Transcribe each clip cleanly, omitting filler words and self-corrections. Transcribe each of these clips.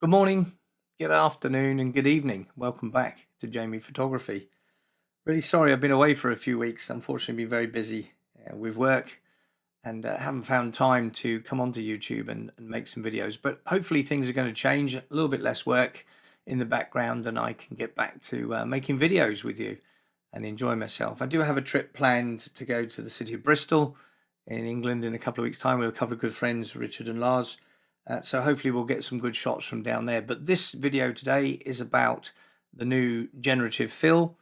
Good morning, good afternoon, and good evening. Welcome back to Jamie Photography. Really sorry I've been away for a few weeks. Unfortunately, been very busy with work and haven't found time to come onto YouTube and make some videos. But hopefully, things are going to change. A little bit less work in the background, and I can get back to making videos with you and enjoy myself. I do have a trip planned to go to the city of Bristol in England in a couple of weeks' time with a couple of good friends, Richard and Lars. So hopefully we'll get some good shots from down there. But this video today is about the new generative fill,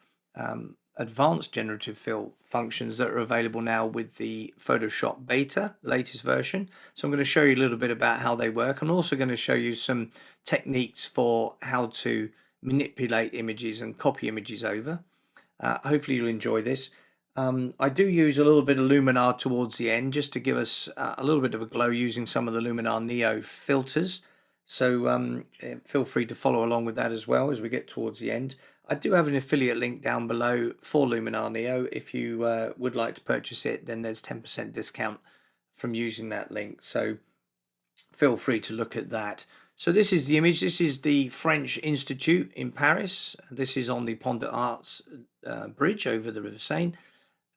advanced generative fill functions that are available now with the Photoshop beta, latest version. So I'm going to show you a little bit about how they work. I'm also going to show you some techniques for how to manipulate images and copy images over. Hopefully you'll enjoy this. I do use a little bit of Luminar towards the end just to give us a little bit of a glow using some of the Luminar Neo filters. So feel free to follow along with that as well as we get towards the end. I do have an affiliate link down below for Luminar Neo. If you would like to purchase it, then there's 10% discount from using that link. So feel free to look at that. So this is the image. This is the French Institute in Paris. This is on the Pont des Arts bridge over the River Seine,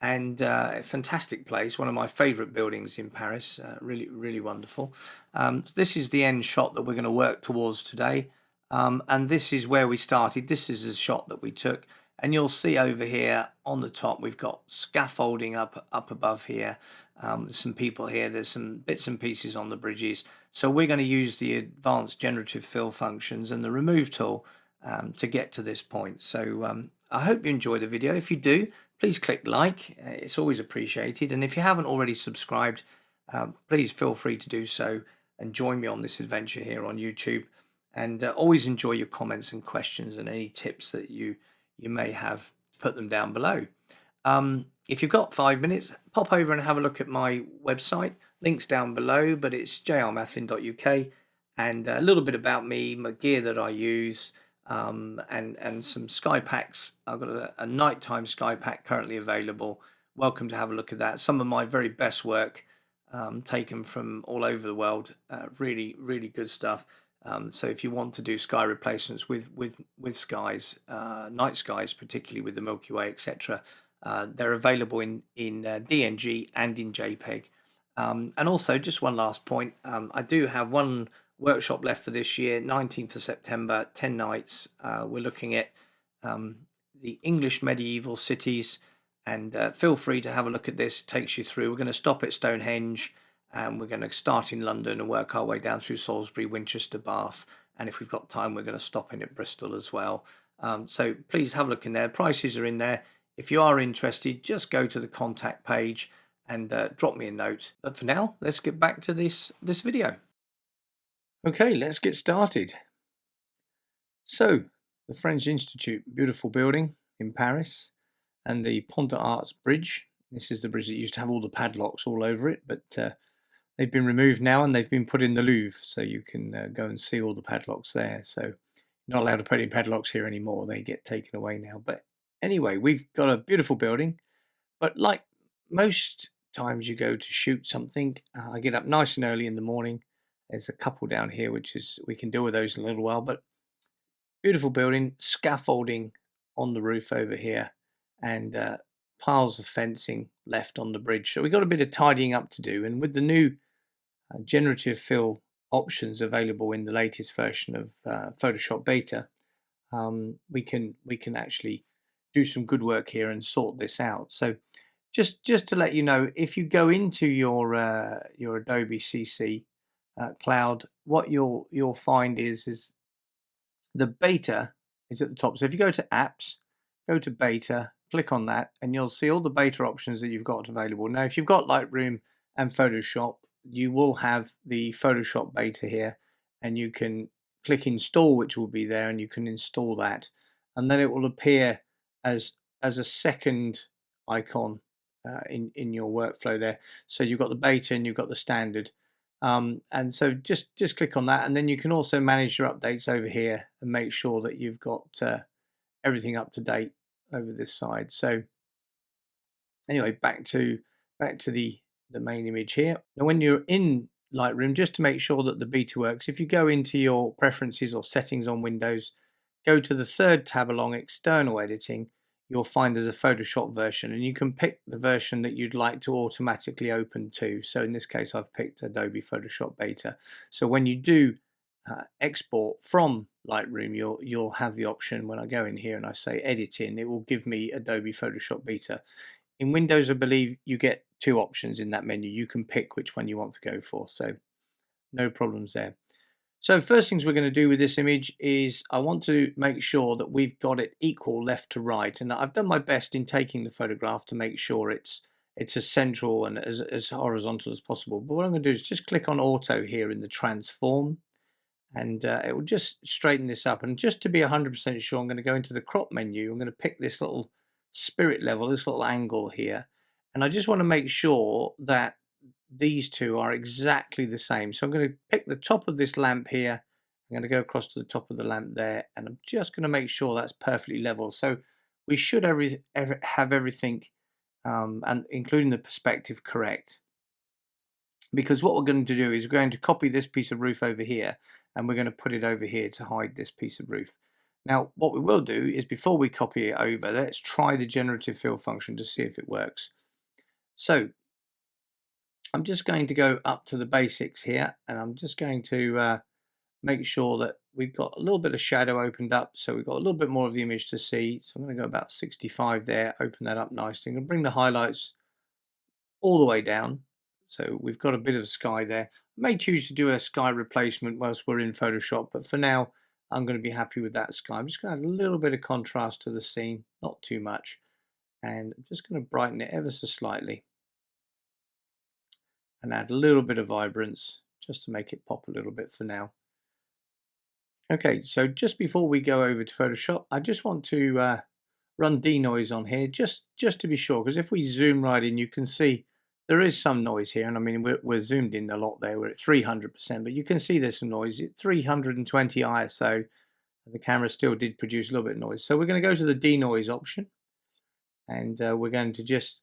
and a fantastic place, one of my favorite buildings in Paris. Really wonderful. So this is the end shot that we're going to work towards today, and this is where we started. This is the shot that we took, and you'll see over here on the top we've got scaffolding up above here. There's some people here, there's some bits and pieces on the bridges. So we're going to use the advanced generative fill functions and the remove tool to get to this point. So I hope you enjoy the video. If you do, please click like. It's always appreciated. And if you haven't already subscribed, please feel free to do so and join me on this adventure here on YouTube. And always enjoy your comments and questions and any tips that you may have. Put them down below. If you've got 5 minutes, pop over and have a look at my website. Links down below, but it's jrmathlin.uk, and a little bit about me, my gear that I use, and some sky packs. I've got a nighttime sky pack currently available. Welcome to have a look at that. Some of my very best work taken from all over the world. Really good stuff. So if you want to do sky replacements with skies, night skies, particularly with the Milky Way, etc., they're available in DNG and in JPEG. And also, just one last point, I do have one workshop left for this year, 19th of September, 10 nights. We're looking at the English medieval cities, and feel free to have a look at this. It takes you through. We're going to stop at Stonehenge, and we're going to start in London and work our way down through Salisbury, Winchester, Bath, and if we've got time, we're going to stop in at Bristol as well. So please have a look in there. Prices are in there. If you are interested, just go to the contact page and drop me a note. But for now, let's get back to this video. Okay, let's get started. So, the French Institute, beautiful building in Paris, and the Pont des Arts bridge. This is the bridge that used to have all the padlocks all over it, but they've been removed now and they've been put in the Louvre, so you can go and see all the padlocks there. So, you're not allowed to put any padlocks here anymore. They get taken away now. But anyway, we've got a beautiful building, but like most times you go to shoot something, I get up nice and early in the morning. There's a couple down here, which is, we can deal with those in a little while, but beautiful building, scaffolding on the roof over here, and piles of fencing left on the bridge. So we've got a bit of tidying up to do, and with the new generative fill options available in the latest version of Photoshop beta, we can actually do some good work here and sort this out. So just to let you know, if you go into your Adobe CC cloud, what you'll find is the beta is at the top. So if you go to apps, go to beta, click on that, and you'll see all the beta options that you've got available. Now, if you've got Lightroom and Photoshop, you will have the Photoshop beta here, and you can click install, which will be there, and you can install that, and then it will appear as a second icon in your workflow there. So you've got the beta and you've got the standard. And so just click on that, and then you can also manage your updates over here and make sure that you've got everything up to date over this side. So anyway, back to the main image here. Now when you're in Lightroom, just to make sure that the beta works, if you go into your preferences or settings on Windows, go to the third tab along external editing, you'll find there's a Photoshop version, and you can pick the version that you'd like to automatically open to. So in this case, I've picked Adobe Photoshop Beta. So when you do export from Lightroom, you'll have the option. When I go in here and I say edit in, it will give me Adobe Photoshop Beta. In Windows, I believe you get two options in that menu. You can pick which one you want to go for, so no problems there. So first things we're going to do with this image is I want to make sure that we've got it equal left to right, and I've done my best in taking the photograph to make sure it's as central and as horizontal as possible. But what I'm going to do is just click on auto here in the transform, and it will just straighten this up. And just to be 100% sure, I'm going to go into the crop menu. I'm going to pick this little spirit level, this little angle here, and I just want to make sure that these two are exactly the same. So I'm going to pick the top of this lamp here. I'm going to go across to the top of the lamp there, and I'm just going to make sure that's perfectly level. So we should have everything, and including the perspective, correct. Because what we're going to do is we're going to copy this piece of roof over here, and we're going to put it over here to hide this piece of roof. Now what we will do is, before we copy it over, let's try the generative fill function to see if it works. So I'm just going to go up to the basics here, and I'm just going to make sure that we've got a little bit of shadow opened up, so we've got a little bit more of the image to see. So I'm going to go about 65 there, open that up nicely. I'm going to bring the highlights all the way down, so we've got a bit of sky there. I may choose to do a sky replacement whilst we're in Photoshop, but for now I'm going to be happy with that sky. I'm just going to add a little bit of contrast to the scene, not too much, and I'm just going to brighten it ever so slightly and add a little bit of vibrance just to make it pop a little bit for now. Okay, so just before we go over to Photoshop, I just want to run denoise on here just to be sure, because if we zoom right in, you can see there is some noise here, and I mean we're zoomed in a lot there. We're at 300%, but you can see there's some noise. At 320 ISO, the camera still did produce a little bit of noise. So we're going to go to the denoise option, and we're going to just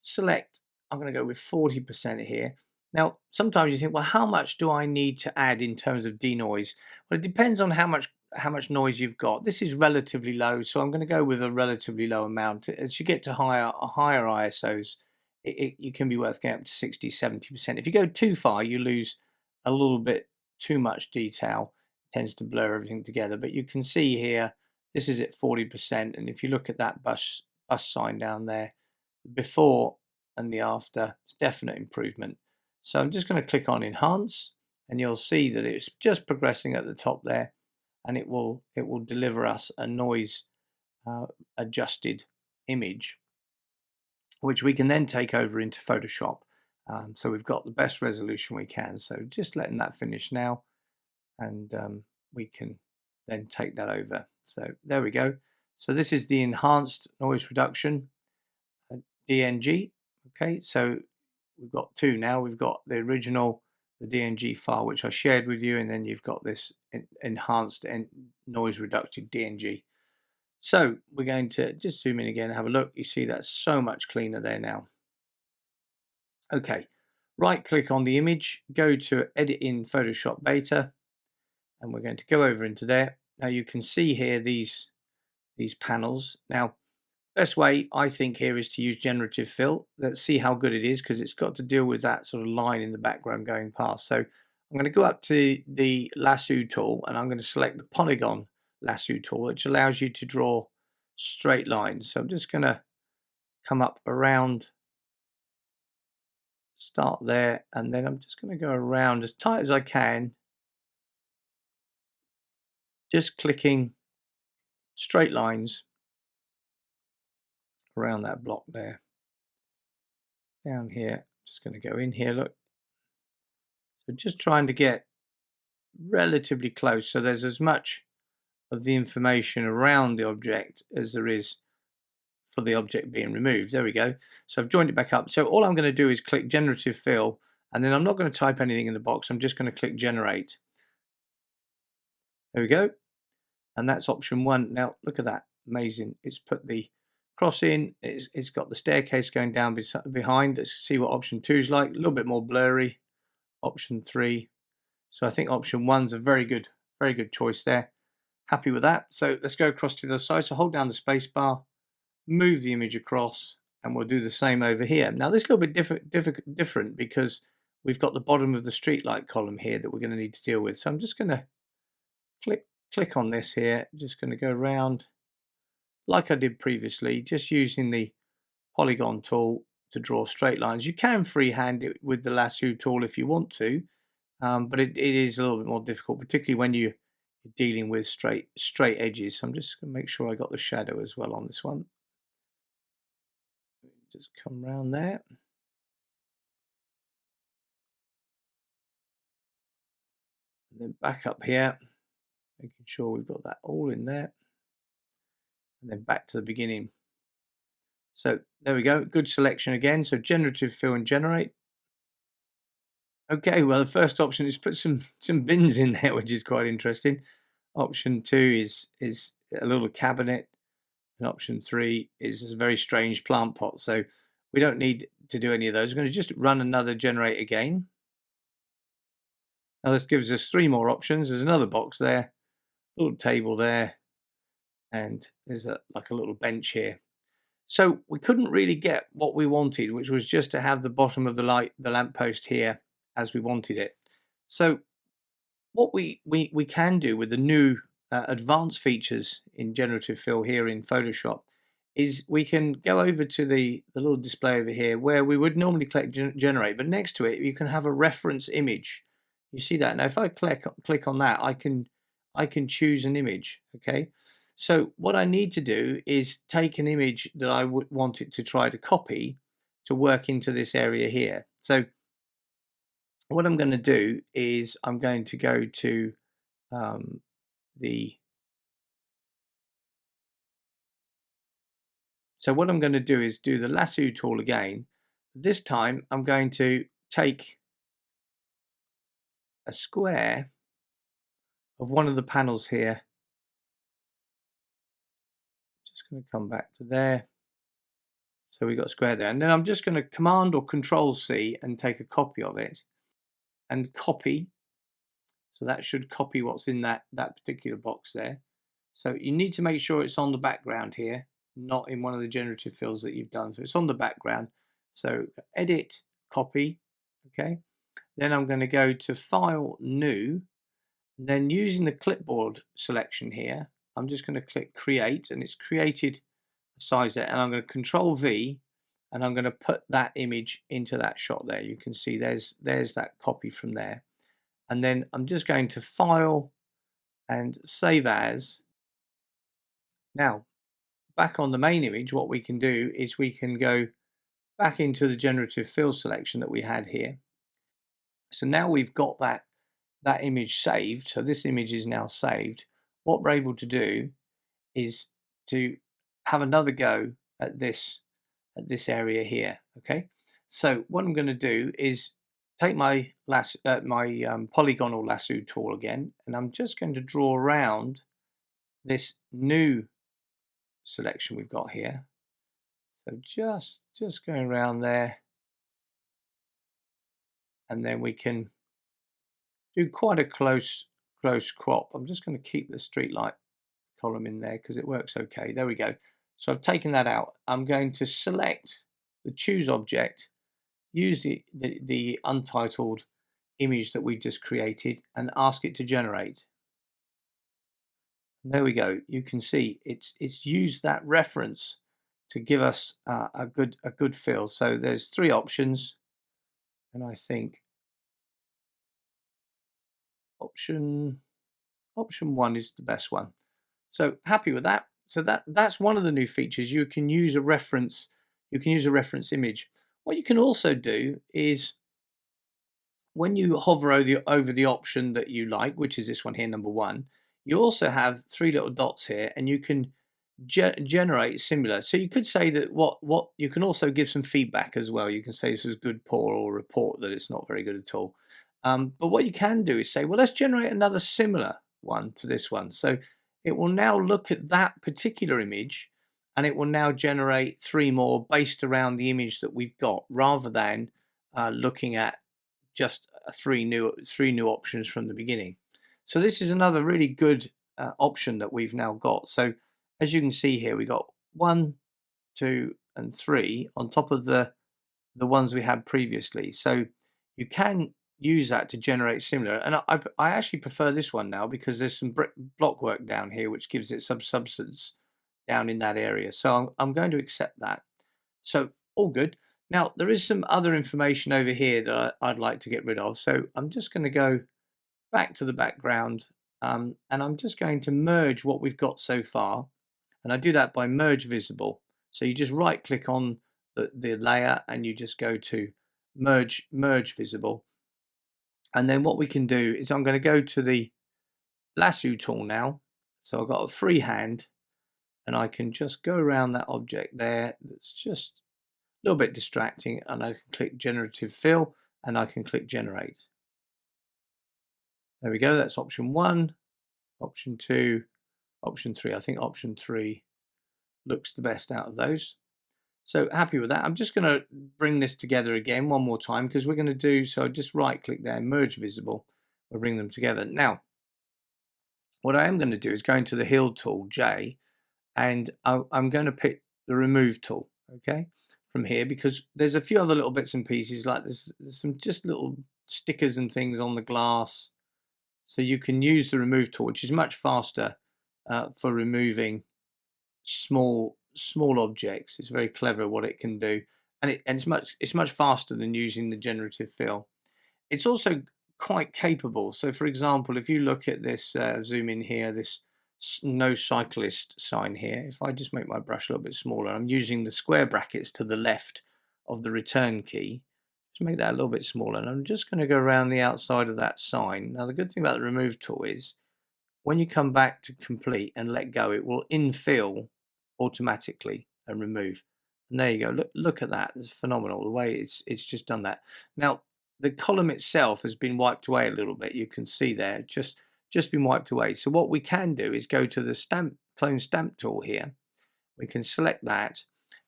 select, I'm going to go with 40% here. Now sometimes you think, well, how much do I need to add in terms of denoise? Well, it depends on how much noise you've got. This is relatively low, so I'm going to go with a relatively low amount. As you get to higher ISOs, you can be worth getting up to 60-70%. If you go too far, you lose a little bit too much detail. It tends to blur everything together. But you can see here, this is at 40%, and if you look at that bus sign down there, before and the after, it's definite improvement. So I'm just going to click on enhance, and you'll see that it's just progressing at the top there, and it will deliver us a noise adjusted image, which we can then take over into Photoshop. So we've got the best resolution we can. So just letting that finish now, and we can then take that over. So there we go. So this is the enhanced noise reduction DNG. Okay, so we've got two now. We've got the original, the DNG file, which I shared with you, and then you've got this enhanced and noise reduced DNG. So we're going to just zoom in again and have a look. You see that's so much cleaner there now. Okay, right click on the image, go to edit in Photoshop Beta, and we're going to go over into there. Now you can see here these panels. Now best way I think here is to use Generative Fill. Let's see how good it is, because it's got to deal with that sort of line in the background going past. So I'm going to go up to the lasso tool, and I'm going to select the polygon lasso tool, which allows you to draw straight lines. So I'm just going to come up around, start there, and then I'm just going to go around as tight as I can, just clicking straight lines around that block there. Down here, just going to go in here, look. So just trying to get relatively close, so there's as much of the information around the object as there is for the object being removed. There we go. So I've joined it back up. So all I'm going to do is click Generative Fill, and then I'm not going to type anything in the box. I'm just going to click Generate. There we go. And that's option one. Now look at that. Amazing. It's put the cross in. It's got the staircase going down behind. Let's see what option two is like. A little bit more blurry. option 3. So I think option 1's a very good choice there. Happy with that. So let's go across to the other side. So hold down the space bar, move the image across, and we'll do the same over here. Now this is a little bit different because we've got the bottom of the streetlight column here that we're going to need to deal with. So I'm just going to click on this here. Just going to go around like I did previously, just using the polygon tool to draw straight lines. You can freehand it with the lasso tool if you want to, but it is a little bit more difficult, particularly when you're dealing with straight edges. So I'm just going to make sure I got the shadow as well on this one. Just come around there. And then back up here, making sure we've got that all in there. And then back to the beginning. So there we go, good selection again. So generative fill and generate. Okay, well the first option is put some bins in there, which is quite interesting. Option 2 is a little cabinet, and option 3 is a very strange plant pot. So we don't need to do any of those. I'm going to just run another generate again. Now this gives us 3 more options. There's another box there, a little table there, and there's like a little bench here. So we couldn't really get what we wanted, which was just to have the bottom of the lamppost here as we wanted it. So what we can do with the new advanced features in Generative Fill here in Photoshop is we can go over to the little display over here where we would normally click generate, but next to it you can have a reference image. You see that? Now if I click on that, I can choose an image. Okay, so what I need to do is take an image that I would want it to try to copy to work into this area here. So what I'm going to do is I'm going to go to so what I'm going to do is do the lasso tool again. This time I'm going to take a square of one of the panels here. Just going to come back to there. So we got square there, and then I'm just going to Command or Control C and take a copy of it and copy. So that should copy what's in that particular box there. So you need to make sure it's on the background here, not in one of the generative fills that you've done. So it's on the background. So edit, copy, okay. Then I'm going to go to File, New. And then using the clipboard selection here, I'm just going to click Create, and it's created a size there. And I'm going to Control V, and I'm going to put that image into that shot there. You can see there's that copy from there. And then I'm just going to File and Save As. Now, back on the main image, what we can do is we can go back into the generative fill selection that we had here. So now we've got that image saved. So this image is now saved. What we're able to do is to have another go at this area here. Okay. So what I'm going to do is take my polygonal lasso tool again, and I'm just going to draw around this new selection we've got here. So just going around there, and then we can do quite a close crop. I'm just going to keep the street light column in there because it works okay. There we go. So I've taken that out. I'm going to select the choose object, use the untitled image that we just created, and ask it to generate. And there we go. You can see it's used that reference to give us a good fill. So there's 3 options, and I think option 1 is the best one. So happy with that. So that's one of the new features. You can use a reference. You can use a reference image. What you can also do is when you hover over the option that you like, which is this one here, number 1, you also have 3 little dots here, and you can generate similar. So you could say that what you can also give some feedback as well. You can say this is good, poor, or report that it's not very good at all. But what you can do is say, well, let's generate another similar one to this one. So it will now look at that particular image, and it will now generate 3 more based around the image that we've got, rather than looking at just three new options from the beginning. So this is another really good option that we've now got. So as you can see here, we got 1, 2, and 3 on top of the ones we had previously. So you can use that to generate similar. And I actually prefer this one now because there's some block work down here which gives it some substance down in that area. So I'm going to accept that. So all good. Now there is some other information over here that I'd like to get rid of. So I'm just going to go back to the background, and I'm just going to merge what we've got so far. And I do that by merge visible. So you just right click on the layer and you just go to merge visible. And then what we can do is I'm going to go to the lasso tool now. So I've got a free hand and I can just go around that object there that's just a little bit distracting, and I can click Generative Fill and I can click Generate. There we go, that's option 1, option 2, option 3. I think option 3 looks the best out of those. So happy with that. I'm just going to bring this together again one more time because we're going to do, so just right click there, merge visible, we'll bring them together. Now, what I am going to do is go into the Heal tool, J, and I'm going to pick the Remove tool, okay, from here, because there's a few other little bits and pieces, like there's some just little stickers and things on the glass. So you can use the Remove tool, which is much faster for removing small objects. It's very clever what it can do, and it's much faster than using the Generative Fill. It's also quite capable. So for example, if you look at this, zoom in here, this no cyclist sign here, if I just make my brush a little bit smaller, I'm using the square brackets to the left of the return key to make that a little bit smaller, and I'm just going to go around the outside of that sign. Now the good thing about the Remove tool is when you come back to complete and let go, it will infill automatically and remove. And there you go. Look at that. It's phenomenal the way it's just done that. Now the column itself has been wiped away a little bit. You can see there, just been wiped away. So what we can do is go to the clone stamp tool here. We can select that,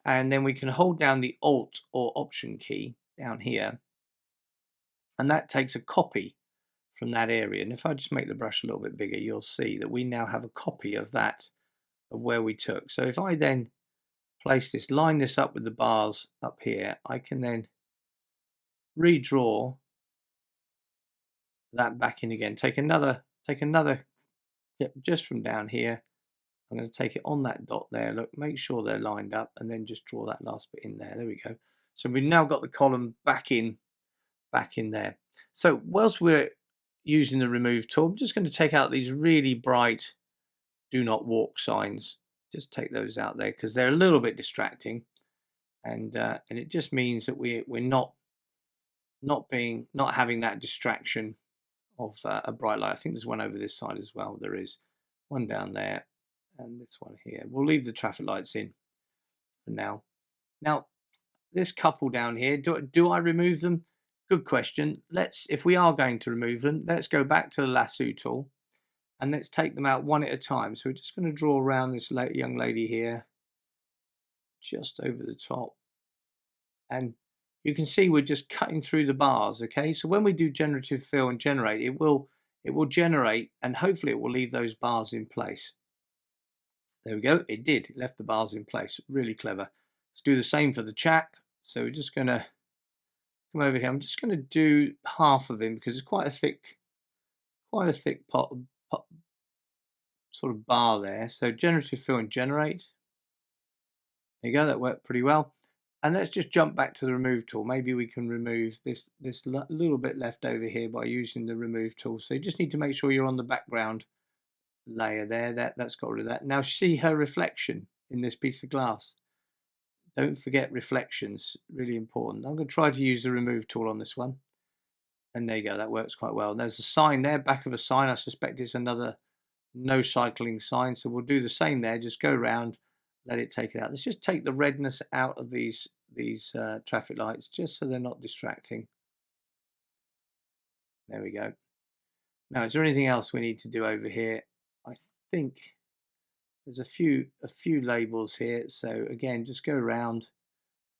and then we can hold down the Alt or Option key down here, and that takes a copy from that area. And if I just make the brush a little bit bigger, you'll see that we now have a copy of that, of where we took. So if I then place this, line this up with the bars up here, I can then redraw that back in again. Take another just from down here. I'm going to take it on that dot there. Look, make sure they're lined up, and then just draw that last bit in there. There we go. So we've now got the column back in there. So whilst we're using the Remove tool, I'm just going to take out these really bright do not walk signs. Just take those out there because they're a little bit distracting, and it just means that we're not having that distraction of a bright light. I think there's one over this side as well. There is one down there, and this one here. We'll leave the traffic lights in for now. Now, this couple down here, do I remove them? Good question. If we are going to remove them, let's go back to the lasso tool and let's take them out one at a time. So we're just going to draw around this young lady here, just over the top. And you can see we're just cutting through the bars, okay? So when we do Generative Fill and Generate, it will generate, and hopefully it will leave those bars in place. There we go, it did, it left the bars in place, really clever. Let's do the same for the chat. So we're just gonna come over here. I'm just gonna do half of him because it's quite a thick sort of bar there. So Generative Fill and Generate. There you go, that worked pretty well. And let's just jump back to the Remove tool. Maybe we can remove this little bit left over here by using the Remove tool. So you just need to make sure you're on the background layer there. That's got rid of that. Now see her reflection in this piece of glass. Don't forget reflections, really important. I'm going to try to use the Remove tool on this one. And there you go, that works quite well. And there's a sign there, back of a sign. I suspect it's another no cycling sign. So we'll do the same there, just go around, let it take it out. Let's just take the redness out of these traffic lights just so they're not distracting. There we go. Now, is there anything else we need to do over here? I think there's a few labels here. So again, just go around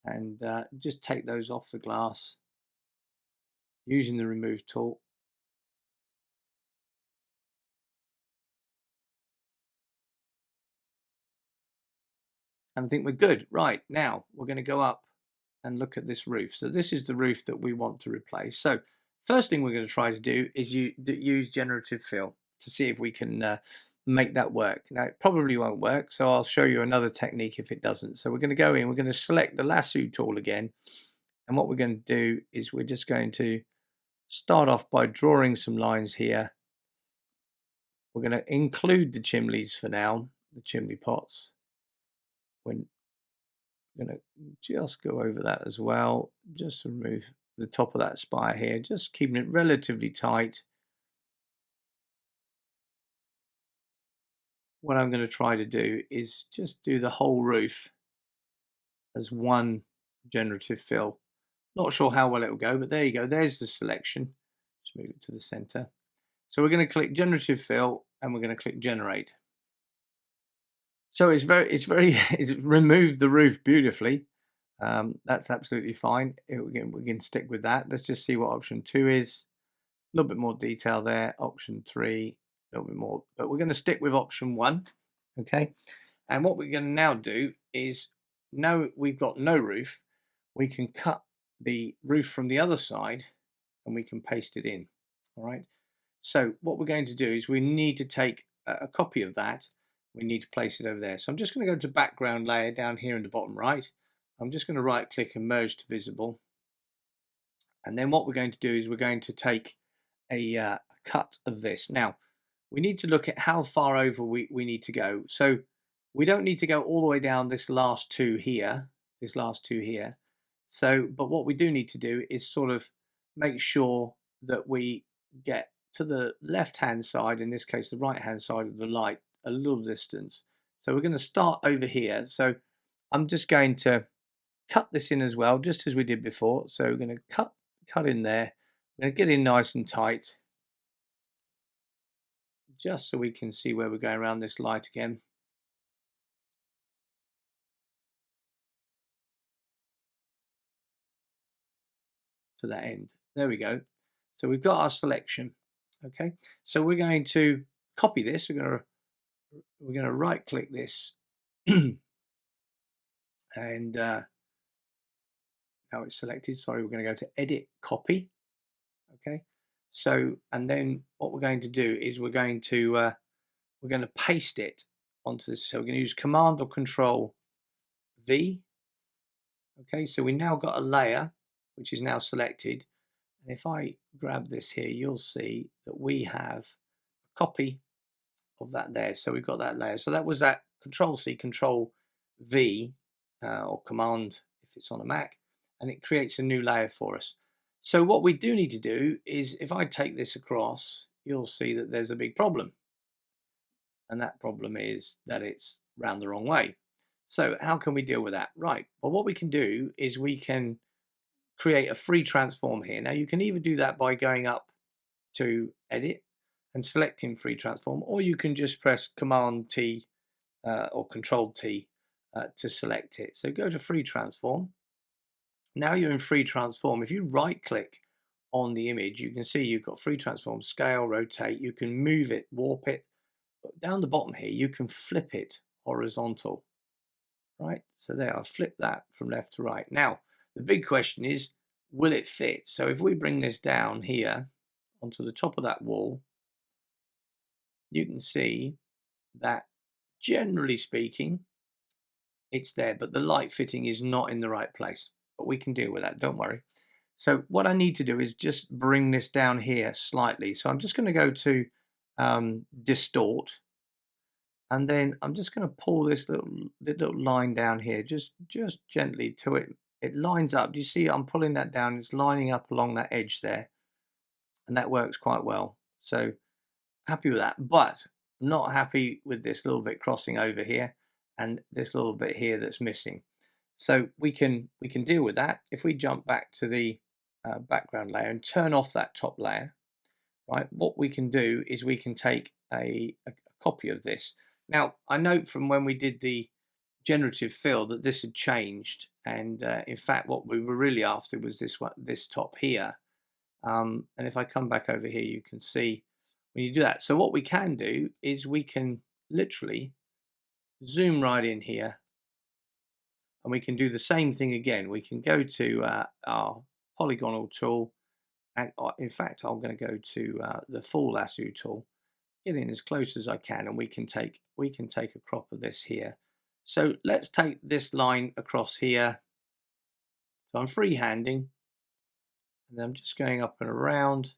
and just take those off the glass. using the remove tool. And I think we're good. Right, now we're going to go up and look at this roof. So this is the roof that we want to replace. So first thing we're going to try to do is use generative fill to see if we can make that work. Now it probably won't work, so I'll show you another technique if it doesn't. So we're going to go in, we're going to select the lasso tool again, and what we're going to do is we're just going to start off by drawing some lines here. We're going to include the chimneys for now, the chimney pots. When going to just go over that as well, just remove the top of that spire here, just keeping it relatively tight. What I'm going to try to do is just do the whole roof as one generative fill. Not sure how well it will go, but there you go. There's the selection. Just move it to the center. So we're going to click generative fill and we're going to click generate. So it's it's removed the roof beautifully. That's absolutely fine. We can stick with that. Let's just see what option 2 is. A little bit more detail there. Option 3, a little bit more, but we're going to stick with option 1. Okay. And what we're going to now do is, now we've got no roof, we can cut the roof from the other side and we can paste it in. All right. So what we're going to do is we need to take a copy of that. We need to place it over there. So I'm just going to go to background layer down here in the bottom right. I'm just going to right click and merge to visible. And then what we're going to do is we're going to take a cut of this. Now we need to look at how far over we need to go. So we don't need to go all the way down this last two here, So, but what we do need to do is sort of make sure that we get to the left-hand side, in this case, the right-hand side of the light, a little distance. So we're going to start over here. So I'm just going to cut this in as well, just as we did before. So we're going to cut in there. We're going to get in nice and tight, just so we can see where we're going around this light again. To that end. There we go. So we've got our selection. Okay, so we're going to copy this. We're going to right click this and now it's selected. Sorry, we're going to go to edit copy. Okay, so and then what we're going to do is we're going to paste it onto this. So we're going to use Command or Control V. Okay, so we now got a layer which is now selected. And if I grab this here, you'll see that we have a copy of that there. So we've got that layer. So that was that Control C, Control V, or Command if it's on a Mac, and it creates a new layer for us. So what we do need to do is, if I take this across, you'll see that there's a big problem. And that problem is that it's round the wrong way. So how can we deal with that? Right. Well, what we can do is we can create a free transform here. Now you can either do that by going up to edit and selecting free transform, or you can just press Command T or Control T to select it. So go to free transform. Now you're in free transform. If you right click on the image, you can see you've got free transform, scale, rotate. You can move it, warp it. But down the bottom here, you can flip it horizontal. Right, so there, I'll flip that from left to right. Now the big question is, will it fit? So if we bring this down here onto the top of that wall, you can see that generally speaking it's there, but the light fitting is not in the right place. But we can deal with that, don't worry. So what I need to do is just bring this down here slightly. So I'm just going to go to distort, and then I'm just going to pull this little line down here, just gently till it lines up. Do you see I'm pulling that down? It's lining up along that edge there, and that works quite well. So happy with that, but not happy with this little bit crossing over here and this little bit here that's missing. So we can deal with that if we jump back to the background layer and turn off that top layer. Right, what we can do is we can take a copy of this. Now I note from when we did the generative fill that this had changed, and in fact what we were really after was this top here. And if I come back over here, you can see when you do that. So what we can do is we can literally zoom right in here, and we can do the same thing again. We can go to our polygonal tool, and in fact, I'm going to go to the full lasso tool, get in as close as I can, and we can take a crop of this here. So let's take this line across here. So I'm freehanding, and I'm just going up and around.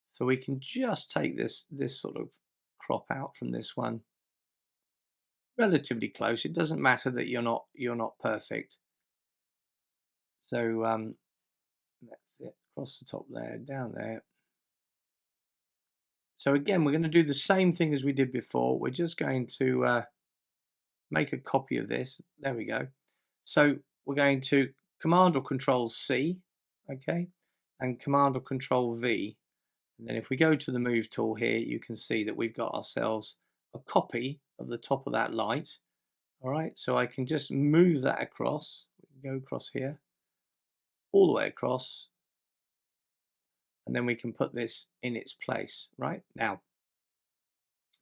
So we can just take this sort of crop out from this one, relatively close. It doesn't matter that you're not perfect. So that's it, across the top there, down there. So again, we're going to do the same thing as we did before. We're just going to make a copy of this. There we go. So we're going to Command or Control C, okay, and Command or Control V. And then if we go to the Move tool here, you can see that we've got ourselves a copy of the top of that light. All right, so I can just move that across. We can go across here, all the way across, and then we can put this in its place. Right now,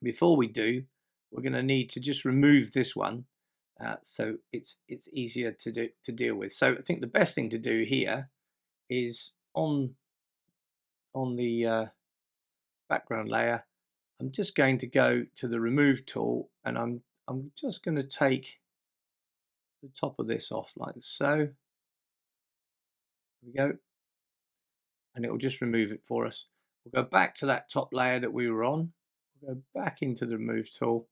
before we do, we're going to need to just remove this one, so it's easier to deal with. So I think the best thing to do here is on the background layer, I'm just going to go to the Remove tool, and I'm just going to take the top of this off like so. There we go, and it will just remove it for us. We'll go back to that top layer that we were on. We'll go back into the Remove tool,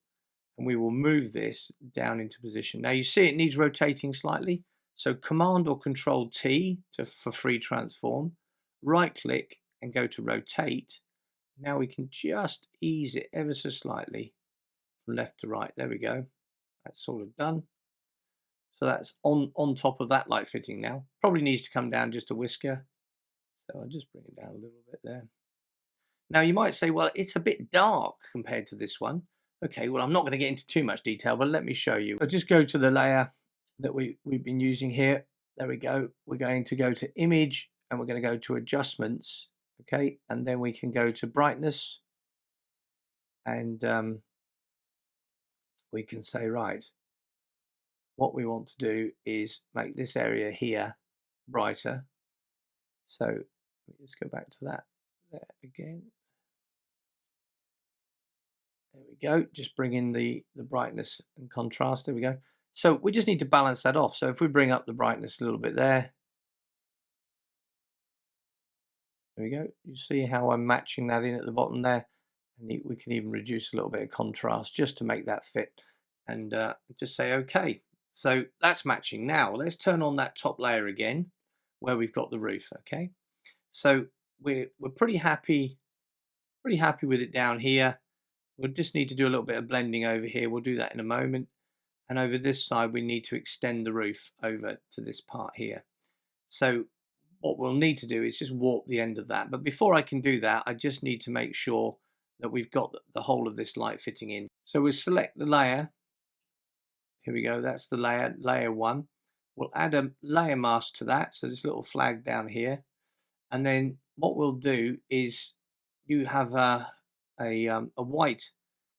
and we will move this down into position. Now you see it needs rotating slightly, so Command or Control T for free transform, right click and go to rotate. Now we can just ease it ever so slightly from left to right. There we go. That's sort of done. So that's on top of that light fitting now. Probably needs to come down just a whisker. So I'll just bring it down a little bit there. Now you might say, well, it's a bit dark compared to this one. Okay, well, I'm not going to get into too much detail, but let me show you. I'll just go to the layer that we've been using here. There we go. We're going to go to Image, and we're going to go to Adjustments. Okay, and then we can go to Brightness, and we can say, right, what we want to do is make this area here brighter. So let me just go back to that there again. There we go, just bring in the brightness and contrast. There we go. So we just need to balance that off. So if we bring up the brightness a little bit there we go. You see how I'm matching that in at the bottom there, and we can even reduce a little bit of contrast just to make that fit, and just say okay. So that's matching. Now let's turn on that top layer again where we've got the roof. Okay, so we're pretty happy with it down here. We'll just need to do a little bit of blending over here. We'll do that in a moment. And over this side, we need to extend the roof over to this part here. So what we'll need to do is just warp the end of that. But before I can do that, I just need to make sure that we've got the whole of this light fitting in. So we'll select the layer. Here we go. That's the layer one. We'll add a layer mask to that. So this little flag down here. And then what we'll do is you have a white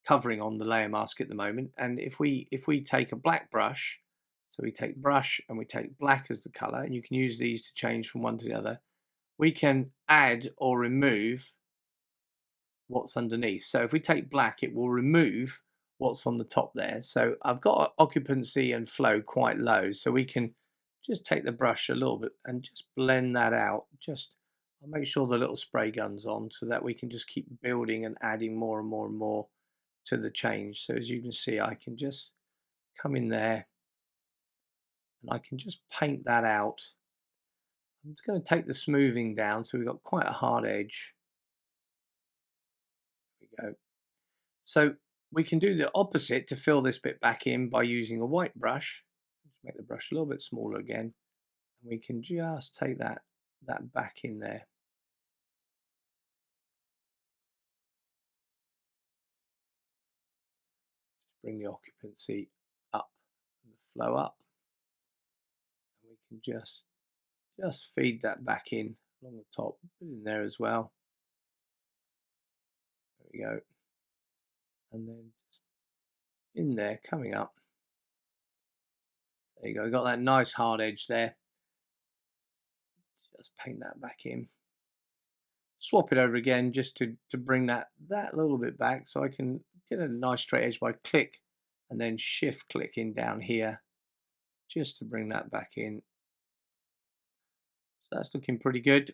covering on the layer mask at the moment, and if we take a black brush, so we take brush and we take black as the color, and you can use these to change from one to the other, we can add or remove what's underneath. So if we take black, it will remove what's on the top there. So I've got occupancy and flow quite low, so we can just take the brush a little bit and just blend that out. I'll make sure the little spray gun's on so that we can just keep building and adding more and more and more to the change. So as you can see, I can just come in there and I can just paint that out. I'm just going to take the smoothing down, so we've got quite a hard edge. There we go. So we can do the opposite to fill this bit back in by using a white brush. Just make the brush a little bit smaller again, and we can just take that back in there. Just bring the occupancy up and the flow up, and we can just feed that back in along the top, put it in there as well. There we go. And then just in there, coming up. There you go, got that nice hard edge there. Just paint that back in. Swap it over again just to bring that little bit back, so I can get a nice straight edge by click and then shift click in down here just to bring that back in. So that's looking pretty good. A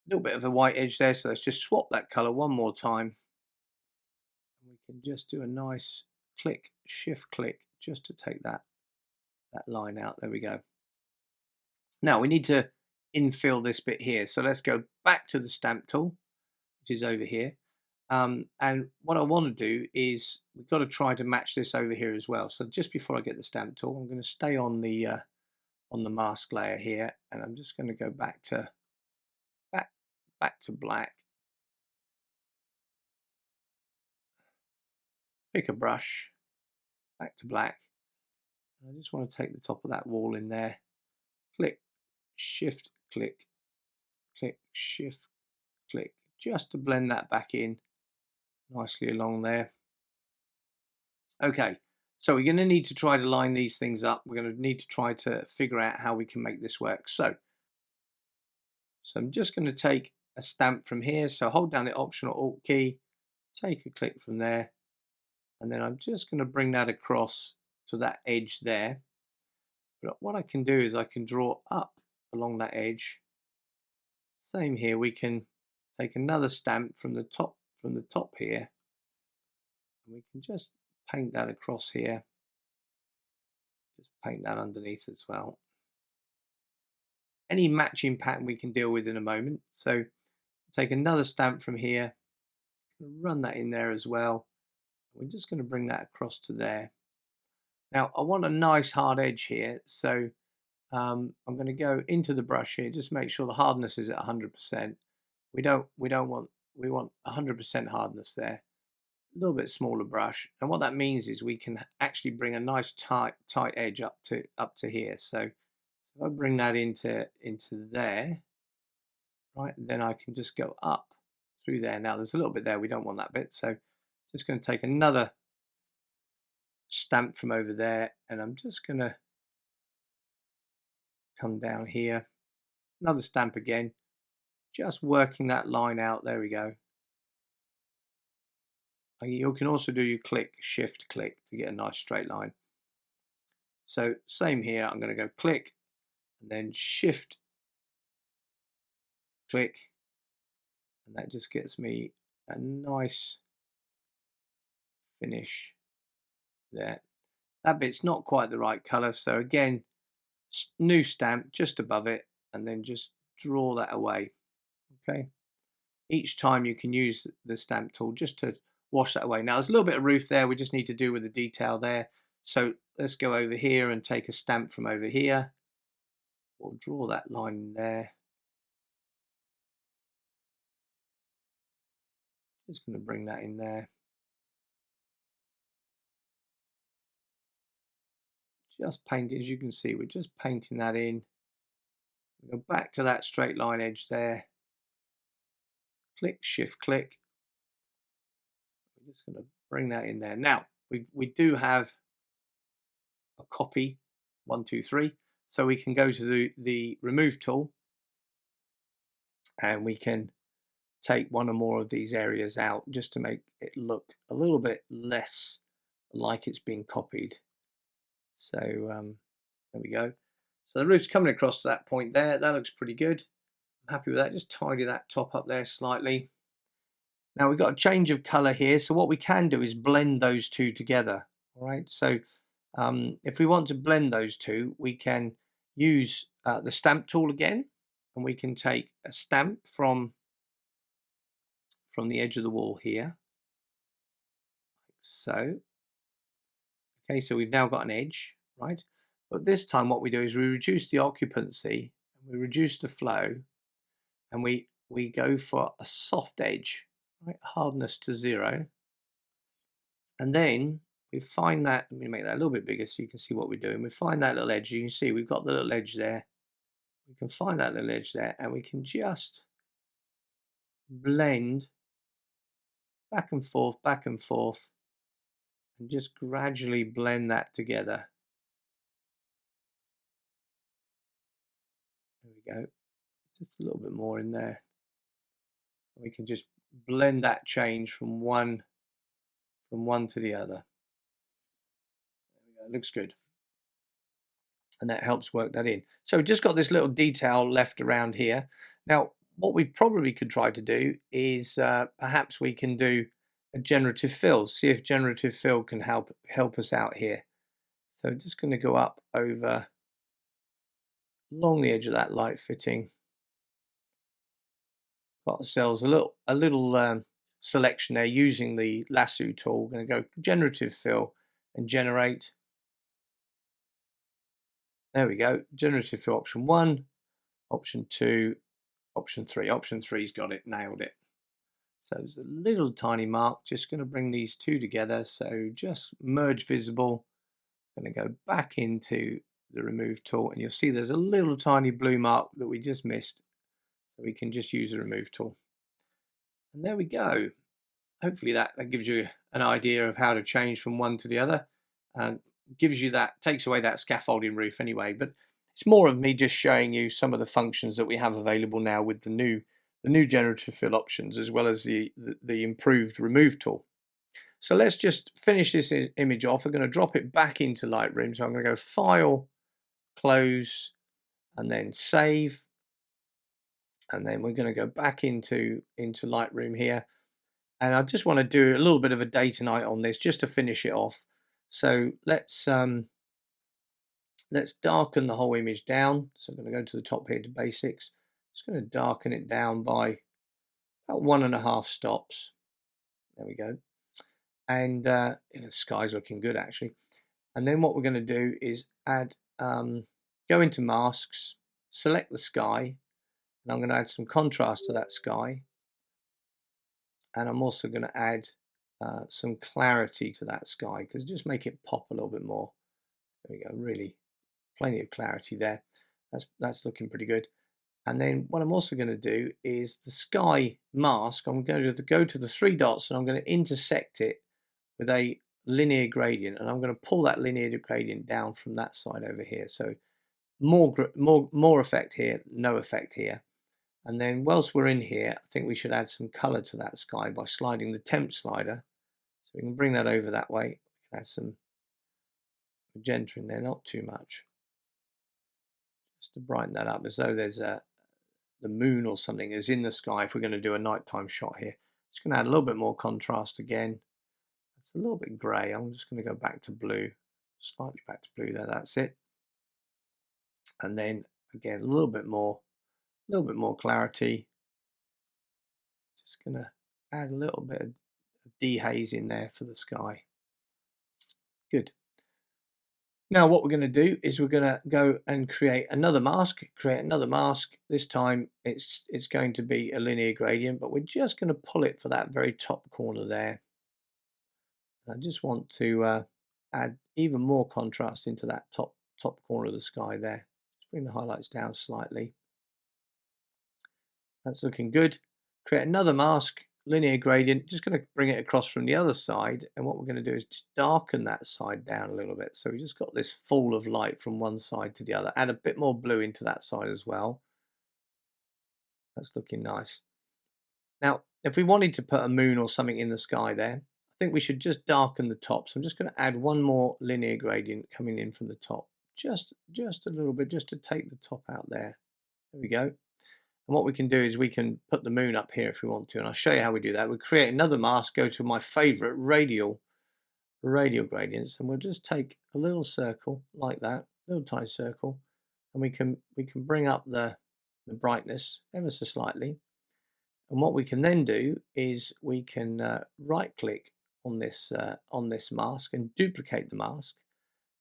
little bit of a white edge there, so let's just swap that color one more time. We can just do a nice click, shift click, just to take that line out. There we go. Now we need to infill this bit here, so let's go back to the stamp tool, which is over here. And what I want to do is we've got to try to match this over here as well. So just before I get the stamp tool, I'm going to stay on the mask layer here, and I'm just going to go back to black. Pick a brush, back to black. I just want to take the top of that wall in there. Click, shift, click, click, shift, click, just to blend that back in nicely along there. Okay, so we're going to need to try to line these things up. We're going to need to try to figure out how we can make this work. So I'm just going to take a stamp from here. So hold down the Option or Alt key, take a click from there, and then I'm just going to bring that across to that edge there. But what I can do is I can draw up along that edge. Same here, we can take another stamp from the top here, and we can just paint that across here. Just paint that underneath as well. Any matching pattern we can deal with in a moment. So take another stamp from here, run that in there as well. We're just going to bring that across to there. Now I want a nice hard edge here, so I'm going to go into the brush here. Just make sure the hardness is at 100%. We want 100% hardness there. A little bit smaller brush, and what that means is we can actually bring a nice tight edge up to here. So if I bring that into there, right, then I can just go up through there. Now there's a little bit there, we don't want that bit, so just going to take another stamp from over there, and I'm just going to come down here, another stamp again, just working that line out. There we go. You can also do your click, shift, click to get a nice straight line. So same here, I'm going to go click and then shift, click, and that just gets me a nice finish there. That bit's not quite the right color, so again, new stamp just above it, and then just draw that away. Okay, each time you can use the stamp tool just to wash that away. Now there's a little bit of roof there, we just need to do with the detail there. So let's go over here and take a stamp from over here. We'll draw that line in there. Just going to bring that in there. Just paint it, as you can see, we're just painting that in. We go back to that straight line edge there. Click, shift, click. We're just going to bring that in there. Now, we do have a copy, 1, 2, 3. So we can go to the remove tool, and we can take one or more of these areas out just to make it look a little bit less like it's being copied. So there we go. So the roof's coming across to that point there. That looks pretty good. I'm happy with that. Just tidy that top up there slightly. Now we've got a change of color here. So what we can do is blend those two together. All right. So if we want to blend those two, we can use the stamp tool again, and we can take a stamp from the edge of the wall here, like so. Okay, so we've now got an edge, right? But this time what we do is we reduce the occupancy, we reduce the flow, and we go for a soft edge, right? Hardness to 0. And then we find that, let me make that a little bit bigger so you can see what we're doing. We find that little edge, you can see we've got the little edge there. We can find that little edge there, and we can just blend back and forth, and just gradually blend that together. There we go. Just a little bit more in there. We can just blend that change from one to the other. There we go. It looks good. And that helps work that in. So we've just got this little detail left around here. Now, what we probably could try to do is perhaps we can do a generative fill, see if generative fill can help us out here. So just going to go up over along the edge of that light fitting. Got ourselves a little selection there using the lasso tool. We're going to go generative fill and generate. There we go. Generative fill option 1, option 2, option 3. Option 3's got it, nailed it. So there's a little tiny mark. Just going to bring these two together. So just merge visible. I'm going to go back into the remove tool, and you'll see there's a little tiny blue mark that we just missed. So we can just use the remove tool. And there we go. Hopefully that gives you an idea of how to change from one to the other, and gives you that, takes away that scaffolding roof anyway. But it's more of me just showing you some of the functions that we have available now with the new generative fill options, as well as the improved remove tool. So let's just finish this image off. I'm going to drop it back into Lightroom. So I'm going to go File, Close, and then Save. And then we're going to go back into Lightroom here. And I just want to do a little bit of a day to night on this just to finish it off. So let's darken the whole image down. So I'm going to go to the top here to basics. Just going to darken it down by about 1.5 stops. There we go. And the sky's looking good actually. And then what we're going to do is add, go into masks, select the sky, and I'm going to add some contrast to that sky. And I'm also going to add some clarity to that sky, because just make it pop a little bit more. There we go, really plenty of clarity there. That's looking pretty good. And then what I'm also going to do is the sky mask, I'm going to go to the 3 dots and I'm going to intersect it with a linear gradient, and I'm going to pull that linear gradient down from that side over here. So more effect here, no effect here. And then whilst we're in here, I think we should add some color to that sky by sliding the temp slider. So we can bring that over that way. We can add some magenta in there, not too much, just to brighten that up, as though there's the moon or something is in the sky if we're going to do a nighttime shot here. Just going to add a little bit more contrast again. It's a little bit grey. I'm just going to go back to blue, slightly back to blue there. That's it. And then again, a little bit more clarity. Just going to add a little bit of dehaze in there for the sky. Good. Now what we're going to do is we're going to go and create another mask. This time it's going to be a linear gradient, but we're just going to pull it for that very top corner there. I just want to add even more contrast into that top corner of the sky there. Just bring the highlights down slightly. That's looking good. Create another mask, linear gradient. Just going to bring it across from the other side, and what we're going to do is just darken that side down a little bit. So we just got this fall of light from one side to the other. Add a bit more blue into that side as well. That's looking nice. Now, if we wanted to put a moon or something in the sky there, I think we should just darken the top. So I'm just going to add one more linear gradient coming in from the top, just a little bit, just to take the top out there. There we go. And what we can do is we can put the moon up here if we want to, and I'll show you how we do that. We'll create another mask, go to my favorite radial gradients, and we'll just take a little circle like that, little tiny circle, and we can bring up the brightness ever so slightly. And what we can then do is we can right click on this mask and duplicate the mask.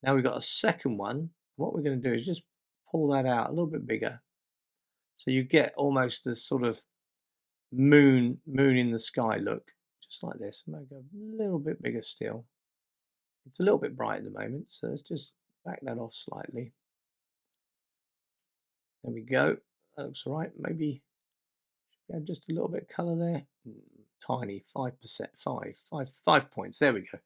Now we've got a second one. What we're going to do is just pull that out a little bit bigger, so you get almost the sort of moon in the sky look, just like this. Make it a little bit bigger still. It's a little bit bright at the moment, so let's just back that off slightly. There we go. That looks all right. Maybe Add just a little bit of colour there. Tiny, 5%, 5 points. There we go.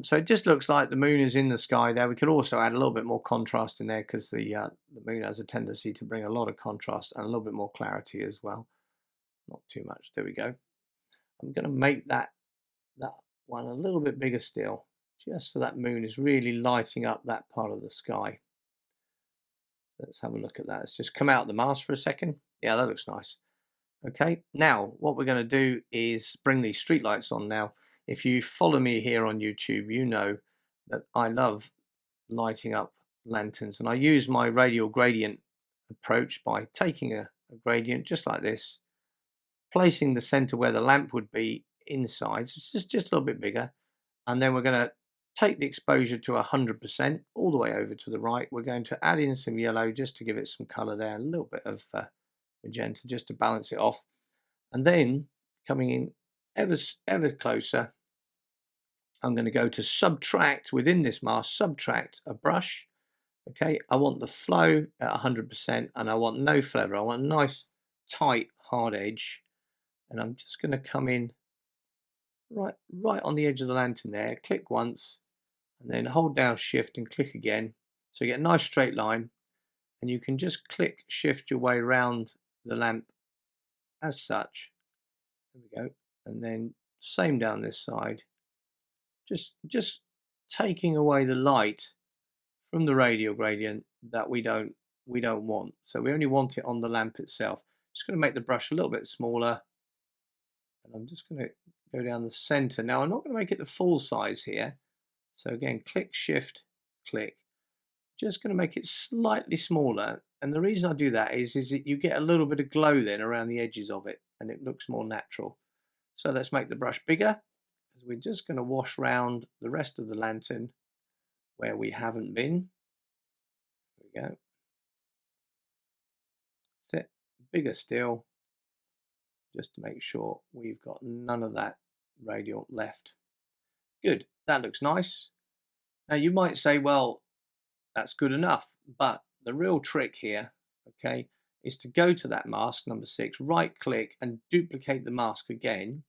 So it just looks like the moon is in the sky there. We could also add a little bit more contrast in there because the moon has a tendency to bring a lot of contrast and a little bit more clarity as well. Not too much. There we go. I'm going to make that one a little bit bigger still, just so that moon is really lighting up that part of the sky. Let's have a look at that. Let's just come out of the mask for a second. Yeah, that looks nice. Okay, now what we're going to do is bring these street lights on now. If you follow me here on YouTube, you know that I love lighting up lanterns, and I use my radial gradient approach by taking a gradient just like this, placing the center where the lamp would be inside, so it's just a little bit bigger, and then we're going to take the exposure to 100% all the way over to the right. We're going to add in some yellow just to give it some color there, a little bit of magenta just to balance it off, and then coming in ever closer, I'm going to go to subtract within this mask, subtract a brush. Okay, I want the flow at 100% and I want no feather. I want a nice tight hard edge, and I'm just going to come in right on the edge of the lantern there, click once and then hold down shift and click again, so you get a nice straight line, and you can just click shift your way around the lamp as such. There we go. And then same down this side, just taking away the light from the radial gradient that we don't want. So we only want it on the lamp itself. Just going to make the brush a little bit smaller, and I'm just going to go down the center. Now I'm not going to make it the full size here, so again click shift click, just going to make it slightly smaller, and the reason I do that is that you get a little bit of glow then around the edges of it and it looks more natural. So let's make the brush bigger, because we're just going to wash round the rest of the lantern where we haven't been. There we go. That's it. Bigger still, just to make sure we've got none of that radial left. Good, that looks nice. Now you might say, well, that's good enough, but the real trick here, okay, is to go to that mask number 6, right click and duplicate the mask again,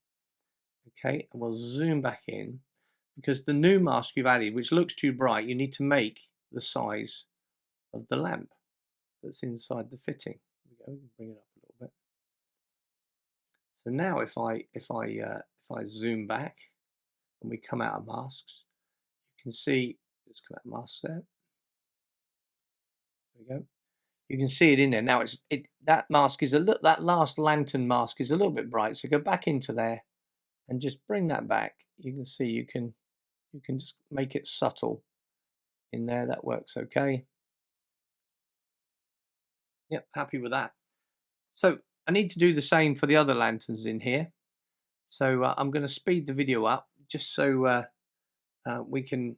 okay, and we'll zoom back in, because the new mask you've added, which looks too bright, you need to make the size of the lamp that's inside the fitting. There we go, bring it up a little bit. So now if I zoom back and we come out of masks, you can see, let's come out of masks there. There we go. You can see it in there. Now that mask is that last lantern mask is a little bit bright. So go back into there and just bring that back. You can see you can just make it subtle in there. That works okay. Yep, happy with that. So I need to do the same for the other lanterns in here. So I'm going to speed the video up just so we can.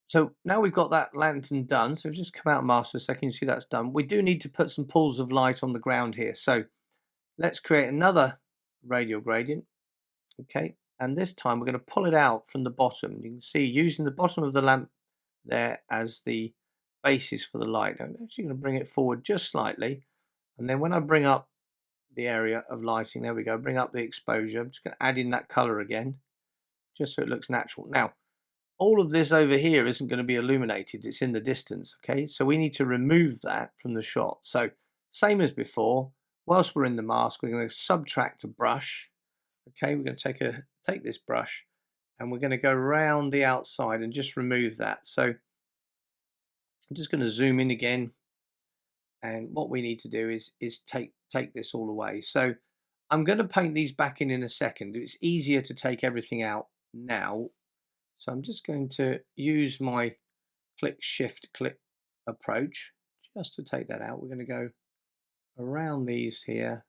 So now we've got that lantern done. So just come out of master a second. You see that's done. We do need to put some pools of light on the ground here. So let's create another radial gradient. Okay, and this time we're going to pull it out from the bottom. You can see using the bottom of the lamp there as the basis for the light. I'm actually going to bring it forward just slightly, and then when I bring up the area of lighting, there we go, bring up the exposure, I'm just going to add in that color again just so it looks natural. Now all of this over here isn't going to be illuminated, it's in the distance. Okay, so we need to remove that from the shot. So same as before, whilst we're in the mask, we're going to subtract a brush. Okay, we're going to take this brush and we're going to go around the outside and just remove that. So I'm just going to zoom in again, and what we need to do is take this all away. So I'm going to paint these back in a second. It's easier to take everything out now. So I'm just going to use my click shift click approach just to take that out. We're going to go around these here.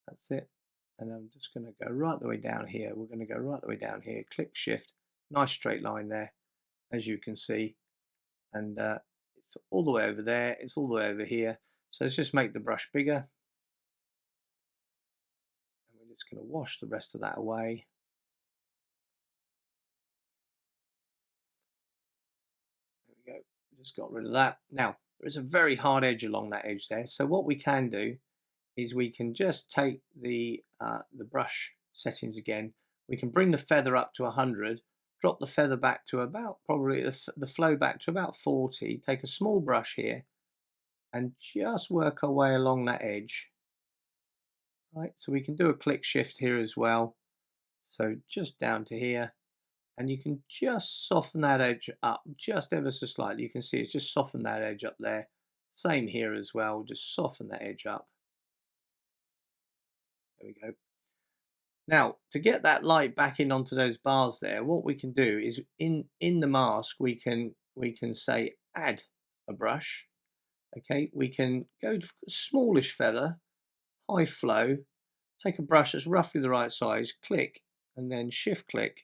That's it. And I'm just going to go right the way down here. We're going to go right the way down here. Click shift. Nice straight line there, as you can see. And it's all the way over there. It's all the way over here. So let's just make the brush bigger. And we're just going to wash the rest of that away. Just got rid of that. Now, there is a very hard edge along that edge there. So what we can do is we can just take the brush settings again. We can bring the feather up to 100, drop the feather back to about, probably the flow back to about 40, take a small brush here and just work our way along that edge. Right, so we can do a click shift here as well. So just down to here, and you can just soften that edge up just ever so slightly. You can see it's just softened that edge up there. Same here as well, just soften that edge up. There we go. Now, to get that light back in onto those bars there, what we can do is in the mask we can say add a brush. Okay, we can go to smallish feather, high flow, take a brush that's roughly the right size, click, and then shift click,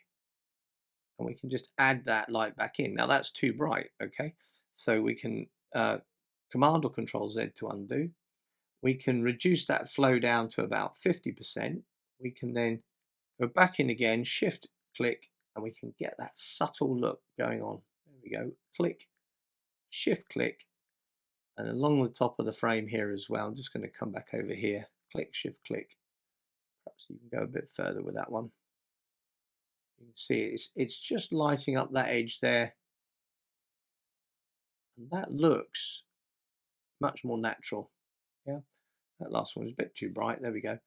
and we can just add that light back in. Now that's too bright, okay? So we can Command or Control Z to undo. We can reduce that flow down to about 50%. We can then go back in again, shift click, and we can get that subtle look going on. There we go, click, shift click, and along the top of the frame here as well. I'm just going to come back over here, click, shift click. Perhaps you can go a bit further with that one. You can see it's just lighting up that edge there, and that looks much more natural. Yeah, that last one was a bit too bright. There we go.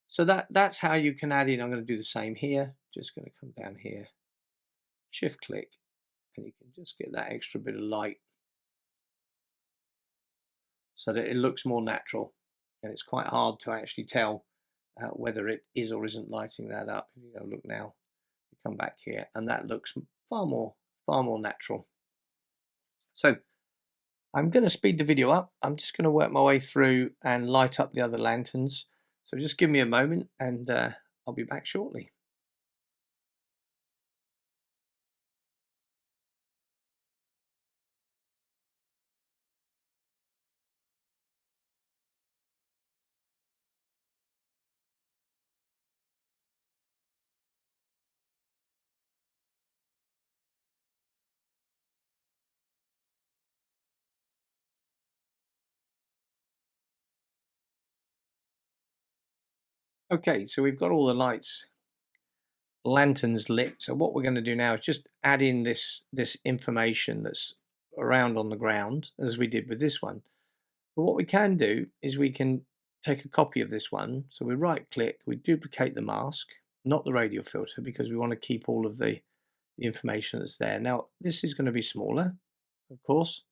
So that's how you can add in. I'm going to do the same here. Just going to come down here, shift click, and you can just get that extra bit of light so that it looks more natural. And it's quite hard to actually tell whether it is or isn't lighting that up. If you go look now, we come back here, and that looks far more natural. So I'm going to speed the video up. I'm just going to work my way through and light up the other lanterns. So just give me a moment, and I'll be back shortly. Okay, so we've got all the lanterns lit. So what we're going to do now is just add in this information that's around on the ground, as we did with this one. But what we can do is we can take a copy of this one. So we right click, we duplicate the mask, not the radial filter, because we want to keep all of the information that's there. Now this is going to be smaller, of course.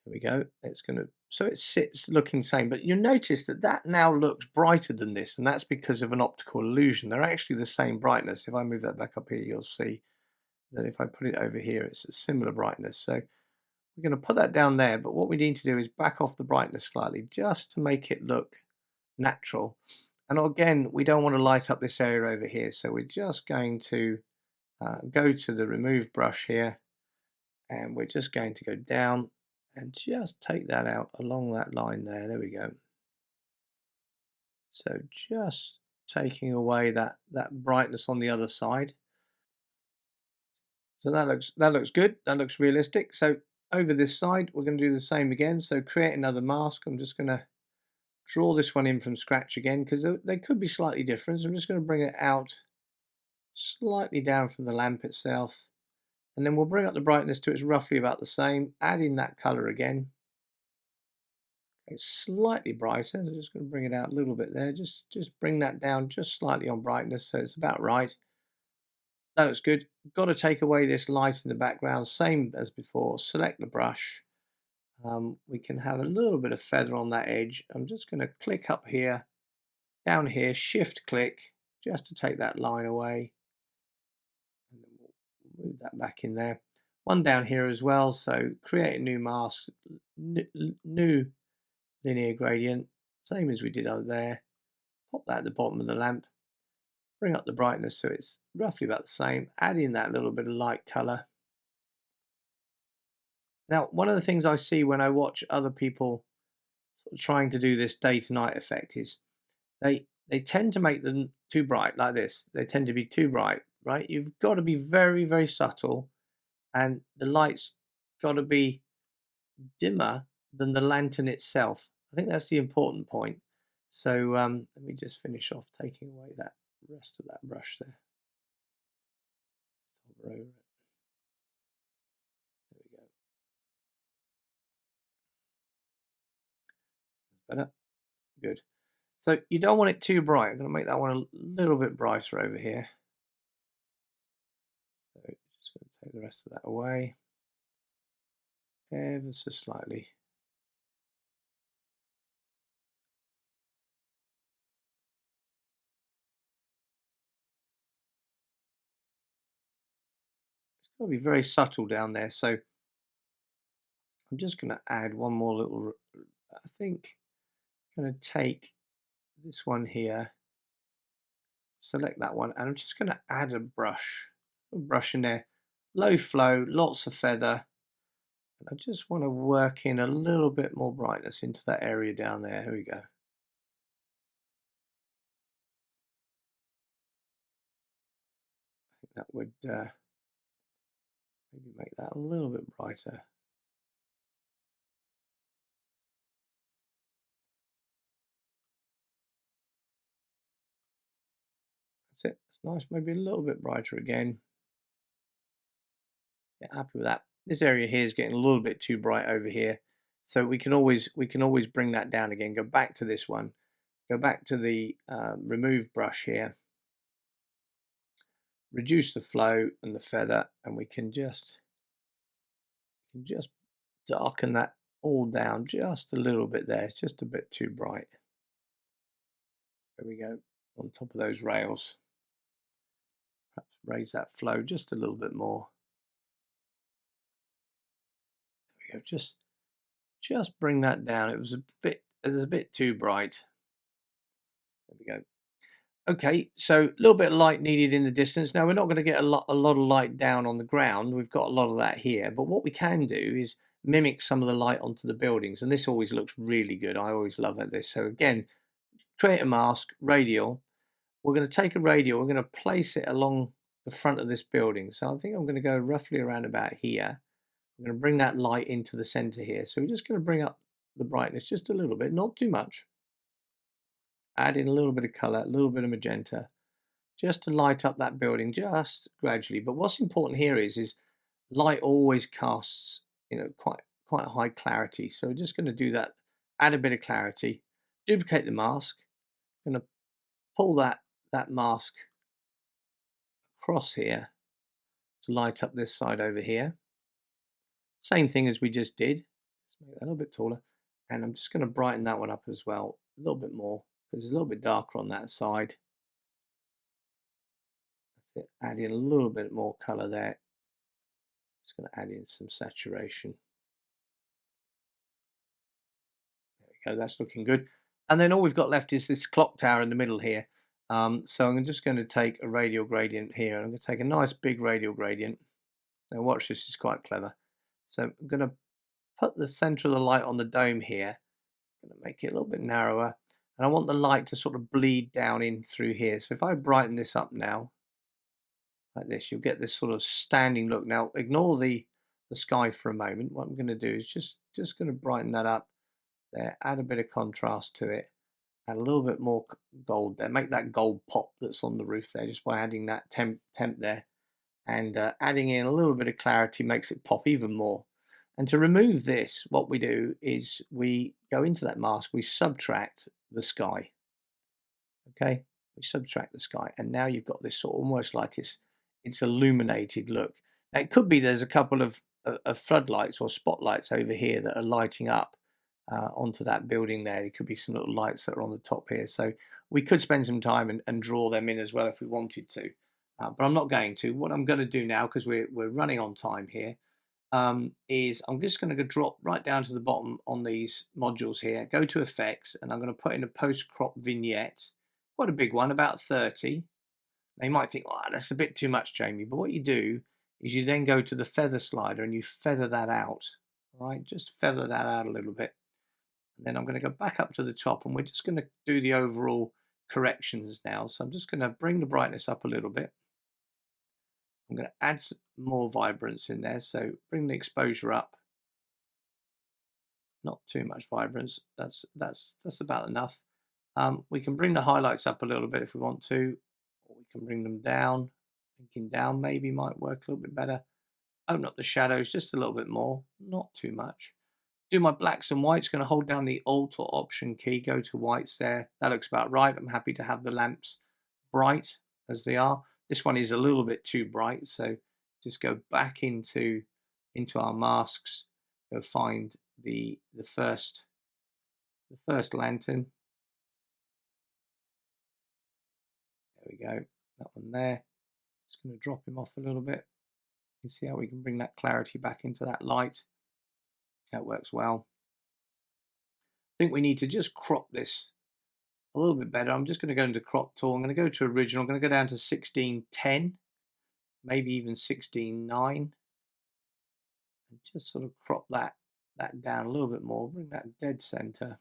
Here we go. It's going to, so it sits looking the same, but you notice that now looks brighter than this, and that's because of an optical illusion. They're actually the same brightness. If I move that back up here, you'll see that if I put it over here, it's a similar brightness. So we're going to put that down there, but what we need to do is back off the brightness slightly just to make it look natural. And again, we don't want to light up this area over here, so we're just going to go to the remove brush here, and we're just going to go down and just take that out along that line there. There we go. So just taking away that brightness on the other side. So that looks good. That looks realistic. So over this side, we're going to do the same again. So create another mask. I'm just going to draw this one in from scratch again, because they could be slightly different. So I'm just going to bring it out slightly down from the lamp itself, and then we'll bring up the brightness to it's roughly about the same. Add in that color again. It's slightly brighter. I'm just going to bring it out a little bit there. Just bring that down just slightly on brightness, so it's about right. That looks good. Got to take away this light in the background, same as before. Select the brush. We can have a little bit of feather on that edge. I'm just going to click up here, down here, shift click, just to take that line away. And then we'll move that back in there. One down here as well. So create a new mask, new linear gradient, same as we did over there. Pop that at the bottom of the lamp, bring up the brightness so it's roughly about the same, add in that little bit of light color. Now, one of the things I see when I watch other people sort of trying to do this day to night effect is they tend to make them too bright like this. They tend to be too bright, right? You've got to be very, very subtle, and the light's got to be dimmer than the lantern itself. I think that's the important point. So let me just finish off taking away that rest of that brush there. Just hover over it. There we go. Better. Good. So you don't want it too bright. I'm going to make that one a little bit brighter over here. So just going to take the rest of that away, ever so slightly. It's going to be very subtle down there. So I'm just going to add one more little, I think I'm going to take this one here, select that one, and I'm just going to add a brush in there, low flow, lots of feather, and I just want to work in a little bit more brightness into that area down there. Here we go. I think that would maybe make that a little bit brighter. That's it. It's nice, maybe a little bit brighter again. Yeah, happy with that. This area here is getting a little bit too bright over here, so we can always bring that down again. Go back to this one. Go back to the remove brush here. Reduce the flow and the feather, and we can just darken that all down just a little bit there. It's just a bit too bright. There we go. On top of those rails. Perhaps raise that flow just a little bit more. There we go. Just bring that down. It was a bit too bright. There we go. Okay, so a little bit of light needed in the distance. Now we're not going to get a lot of light down on the ground. We've got a lot of that here, but what we can do is mimic some of the light onto the buildings, and this always looks really good. I always love this. So again, create a mask, radial. We're going to take a radial. We're going to place it along the front of this building. So I think I'm going to go roughly around about here. I'm going to bring that light into the center here. So we're just going to bring up the brightness just a little bit, not too much. Add in a little bit of color, a little bit of magenta, just to light up that building just gradually. But what's important here is light always casts, quite high clarity. So we're just going to do that, add a bit of clarity, duplicate the mask, going to pull that mask across here to light up this side over here. Same thing as we just did. Just make that a little bit taller, and I'm just going to brighten that one up as well a little bit more because it's a little bit darker on that side. That's it. Add in a little bit more color there. Just going to add in some saturation. There we go. That's looking good. And then all we've got left is this clock tower in the middle here. So I'm just going to take a radial gradient here. I'm going to take a nice big radial gradient. Now watch this, is quite clever. So I'm going to put the center of the light on the dome here. I'm going to make it a little bit narrower. And I want the light to sort of bleed down in through here. So if I brighten this up now, like this, you'll get this sort of standing look. Now ignore the sky for a moment. What I'm going to do is just going to brighten that up there, add a bit of contrast to it, add a little bit more gold there, make that gold pop that's on the roof there just by adding that temp there, and adding in a little bit of clarity makes it pop even more. And to remove this, what we do is we go into that mask, we subtract the sky. Okay, we subtract the sky, and now you've got this sort of almost like it's illuminated look. Now it could be there's a couple of floodlights or spotlights over here that are lighting up onto that building there. There could be some little lights that are on the top here, so we could spend some time and draw them in as well if we wanted to, but I'm not going to. What I'm going to do now, because we're running on time here, is I'm just going to drop right down to the bottom on these modules here, go to effects, and I'm going to put in a post crop vignette, quite a big one, about 30. Now you might think, oh, that's a bit too much, Jamie, but what you do is you then go to the feather slider and you feather that out. All right, just feather that out a little bit. And then I'm going to go back up to the top, and we're just going to do the overall corrections now. So I'm just going to bring the brightness up a little bit. I'm going to add some more vibrance in there, so bring the exposure up. not too much vibrance. That's about enough. We can bring the highlights up a little bit if we want to, or we can bring them down. Thinking down maybe might work a little bit better. Open up the shadows just a little bit more, not too much. Do my blacks and whites, going to hold down the Alt or Option key, go to whites there. That looks about right. I'm happy to have the lamps bright as they are. This one is a little bit too bright, so just go back into our masks. Go find the first lantern. There we go, that one there. Just going to drop him off a little bit. You see how we can bring that clarity back into that light. That works well. I think we need to just crop this a little bit better. I'm just going to go into crop tool. I'm going to go to original. I'm going to go down to 16:10, maybe even 16:9, and just sort of crop that down a little bit more. Bring that dead center.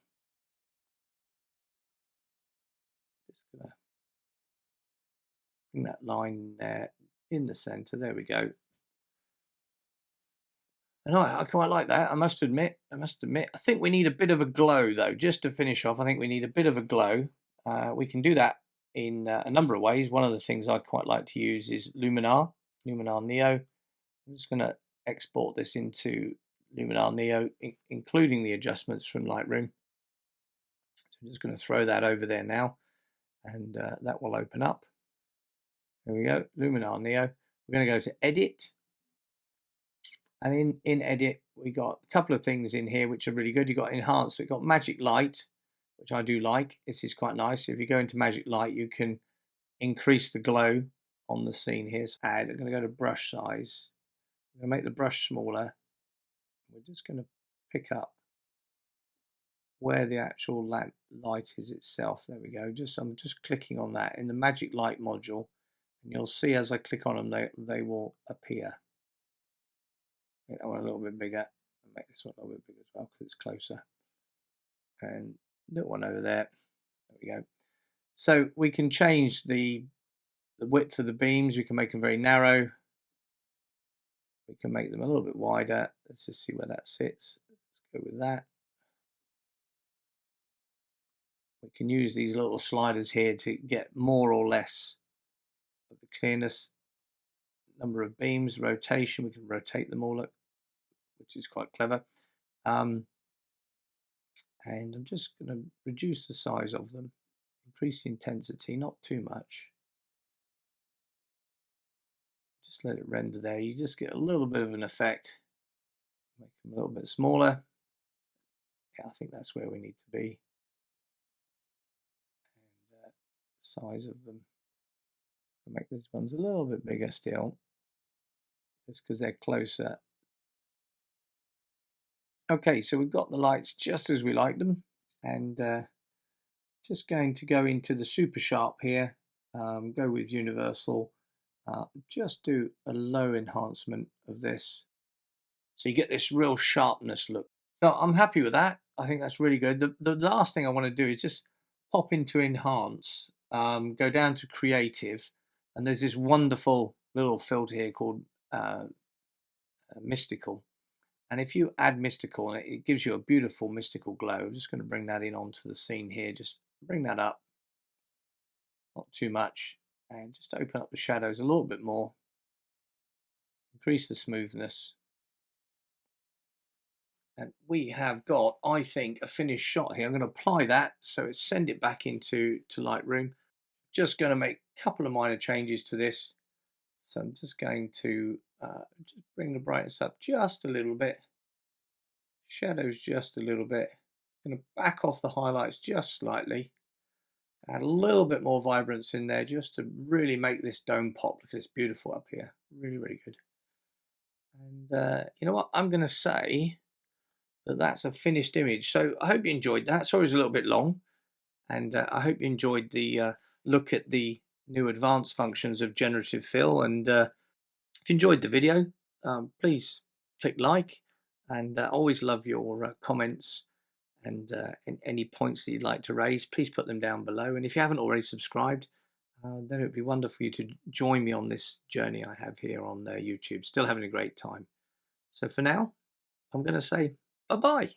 Just going to bring that line there in the center. There we go. And I quite like that. I must admit. I think we need a bit of a glow though. Just to finish off, I think we need a bit of a glow. We can do that in a number of ways. One of the things I quite like to use is Luminar Neo. I'm just going to export this into Luminar Neo, including the adjustments from Lightroom. So I'm just going to throw that over there now, and that will open up. There we go, Luminar Neo. We're going to go to Edit, and in Edit we got a couple of things in here which are really good. You've got Enhanced, we've got Magic Light, which I do like. This is quite nice. If you go into Magic Light, you can increase the glow on the scene here. So I'm going to go to Brush Size. I'm going to make the brush smaller. We're just going to pick up where the actual light is itself. There we go. I'm just clicking on that in the Magic Light module, and you'll see as I click on them, they will appear. Make that one a little bit bigger, and make this one a little bit bigger as well because it's closer. And little one over there. There we go. So we can change the width of the beams. We can make them very narrow. We can make them a little bit wider. Let's just see where that sits. Let's go with that. We can use these little sliders here to get more or less of the clearness. Number of beams, rotation, we can rotate them all, which is quite clever. And I'm just going to reduce the size of them, increase the intensity, not too much. Just let it render there. You just get a little bit of an effect. Make them a little bit smaller. Yeah, I think that's where we need to be. And size of them. I'll make these ones a little bit bigger still, just because they're closer. Okay, so we've got the lights just as we like them, and just going to go into the super sharp here, go with universal, just do a low enhancement of this, so you get this real sharpness look. So I'm happy with that. I think that's really good. The last thing I want to do is just pop into enhance, go down to creative, and there's this wonderful little filter here called mystical. And if you add mystical, it gives you a beautiful mystical glow. I'm just going to bring that in onto the scene here. Just bring that up, not too much, and just open up the shadows a little bit more. Increase the smoothness. And we have got, I think, a finished shot here. I'm going to apply that, so it's send it back into Lightroom. Just going to make a couple of minor changes to this. So I'm just going to just bring the brightness up just a little bit. Shadows just a little bit. I'm going to back off the highlights just slightly. Add a little bit more vibrance in there just to really make this dome pop. Look at this, beautiful up here. Really, really good. And you know what? I'm going to say that that's a finished image. So I hope you enjoyed that. Sorry it was a little bit long. And I hope you enjoyed the look at the new advanced functions of Generative Fill. And if you enjoyed the video, please click like. And I always love your comments and any points that you'd like to raise. Please put them down below. And if you haven't already subscribed, then it would be wonderful for you to join me on this journey I have here on YouTube. Still having a great time. So for now, I'm going to say bye-bye.